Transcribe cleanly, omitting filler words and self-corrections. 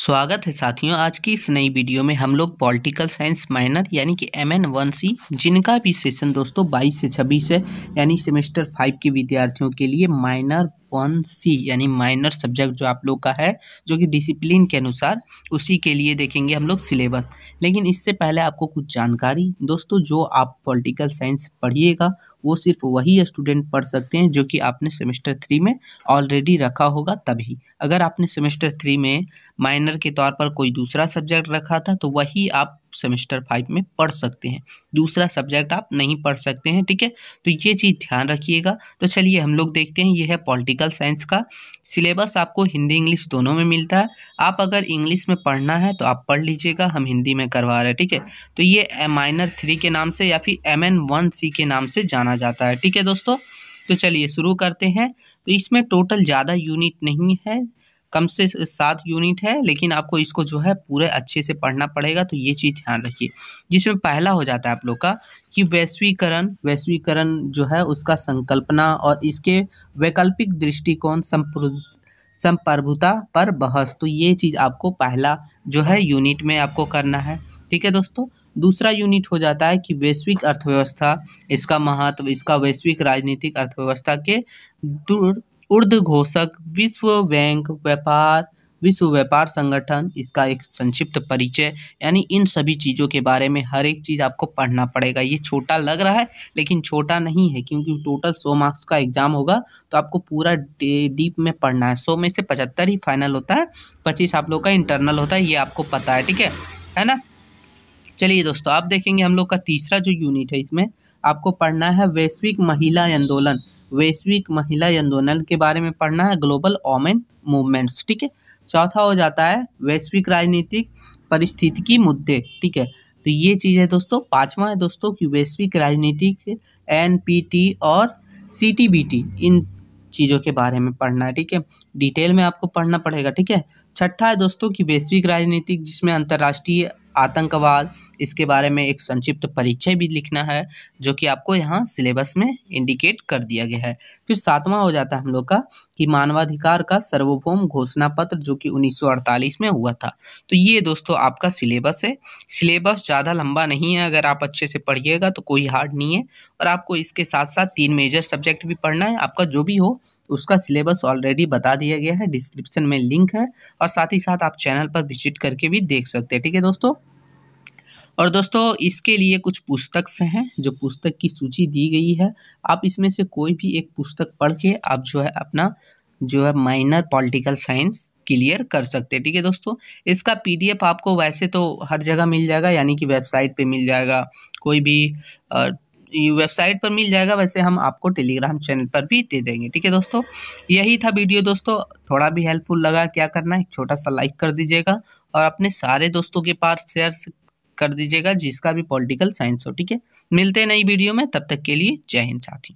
स्वागत है साथियों। आज की इस नई वीडियो में हम लोग पॉलिटिकल साइंस माइनर यानी कि MN1C जिनका भी सेशन दोस्तों 22 से 26 है यानी सेमेस्टर 5 के विद्यार्थियों के लिए माइनर 1C यानी माइनर सब्जेक्ट जो आप लोग का है जो कि डिसिप्लिन के अनुसार उसी के लिए देखेंगे हम लोग सिलेबस। लेकिन इससे पहले आपको कुछ जानकारी दोस्तों, जो आप पॉलिटिकल साइंस पढ़िएगा वो सिर्फ वही स्टूडेंट पढ़ सकते हैं जो कि आपने सेमेस्टर 3 में ऑलरेडी रखा होगा तभी। अगर आपने सेमेस्टर 3 में माइनर के तौर पर कोई दूसरा सब्जेक्ट रखा था तो वही आप सेमेस्टर 5 में पढ़ सकते हैं, दूसरा सब्जेक्ट आप नहीं पढ़ सकते हैं। ठीक है, तो ये चीज़ ध्यान रखिएगा। तो चलिए हम लोग देखते हैं। ये है पॉलिटिकल साइंस का सिलेबस। आपको हिंदी इंग्लिश दोनों में मिलता है। आप अगर इंग्लिश में पढ़ना है तो आप पढ़ लीजिएगा, हम हिंदी में करवा रहे हैं। ठीक है, तो ये माइनर 3 के नाम से या फिर MN1C के नाम से जाना जाता है। ठीक है दोस्तों, तो चलिए शुरू करते हैं। तो इसमें टोटल ज़्यादा यूनिट नहीं है, कम से 7 यूनिट है, लेकिन आपको इसको जो है पूरे अच्छे से पढ़ना पड़ेगा। तो ये चीज़ ध्यान रखिए। जिसमें पहला हो जाता है आप लोग का कि वैश्वीकरण जो है उसका संकल्पना और इसके वैकल्पिक दृष्टिकोण संप्रभुता पर बहस। तो ये चीज़ आपको पहला जो है यूनिट में आपको करना है। ठीक है दोस्तों, दूसरा यूनिट हो जाता है कि वैश्विक अर्थव्यवस्था, इसका महत्व, इसका वैश्विक राजनीतिक अर्थव्यवस्था के ऊर्ध्वघोषक विश्व व्यापार संगठन, इसका एक संक्षिप्त परिचय, यानी इन सभी चीज़ों के बारे में हर एक चीज़ आपको पढ़ना पड़ेगा। ये छोटा लग रहा है लेकिन छोटा नहीं है, क्योंकि टोटल 100 मार्क्स का एग्जाम होगा तो आपको पूरा डीप में पढ़ना है। 100 में से 75 ही फाइनल होता है, 25 आप लोग का इंटरनल होता है, ये आपको पता है। ठीक है ना। चलिए दोस्तों, आप देखेंगे हम लोग का तीसरा जो यूनिट है इसमें आपको पढ़ना है वैश्विक महिला आंदोलन के बारे में पढ़ना है, ग्लोबल वोमेन मूवमेंट्स। ठीक है, चौथा हो जाता है वैश्विक राजनीतिक परिस्थितिकी मुद्दे। ठीक है, तो ये चीज़ है दोस्तों। पांचवा है दोस्तों कि वैश्विक राजनीतिक NPT और CTBT, इन चीज़ों के बारे में पढ़ना है। ठीक है, डिटेल में आपको पढ़ना पड़ेगा। ठीक है, छठा है दोस्तों कि वैश्विक राजनीतिक, जिसमें अंतर्राष्ट्रीय आतंकवाद, इसके बारे में एक संक्षिप्त परिचय भी लिखना है जो कि आपको यहाँ सिलेबस में इंडिकेट कर दिया गया है। फिर सातवां हो जाता है हम लोग का कि मानवाधिकार का सार्वभौम घोषणा पत्र जो कि 1948 में हुआ था। तो ये दोस्तों आपका सिलेबस है। सिलेबस ज़्यादा लंबा नहीं है, अगर आप अच्छे से पढ़िएगा तो कोई हार्ड नहीं है। और आपको इसके साथ साथ 3 मेजर सब्जेक्ट भी पढ़ना है। आपका जो भी हो उसका सिलेबस ऑलरेडी बता दिया गया है, डिस्क्रिप्शन में लिंक है, और साथ ही साथ आप चैनल पर विजिट करके भी देख सकते हैं। ठीक है दोस्तों, और दोस्तों इसके लिए कुछ पुस्तक हैं जो पुस्तक की सूची दी गई है। आप इसमें से कोई भी एक पुस्तक पढ़ के आप जो है अपना जो है माइनर पॉलिटिकल साइंस क्लियर कर सकते हैं। ठीक है दोस्तों, इसका PDF आपको वैसे तो हर जगह मिल जाएगा, यानी कि वेबसाइट पे मिल जाएगा, कोई भी वेबसाइट पर मिल जाएगा। वैसे हम आपको टेलीग्राम चैनल पर भी दे देंगे। ठीक है दोस्तों, यही था वीडियो दोस्तों। थोड़ा भी हेल्पफुल लगा, क्या करना है, एक छोटा सा लाइक कर दीजिएगा और अपने सारे दोस्तों के पास शेयर कर दीजिएगा जिसका भी पॉलिटिकल साइंस हो। ठीक है, मिलते हैं नई वीडियो में, तब तक के लिए जय हिंद साथी।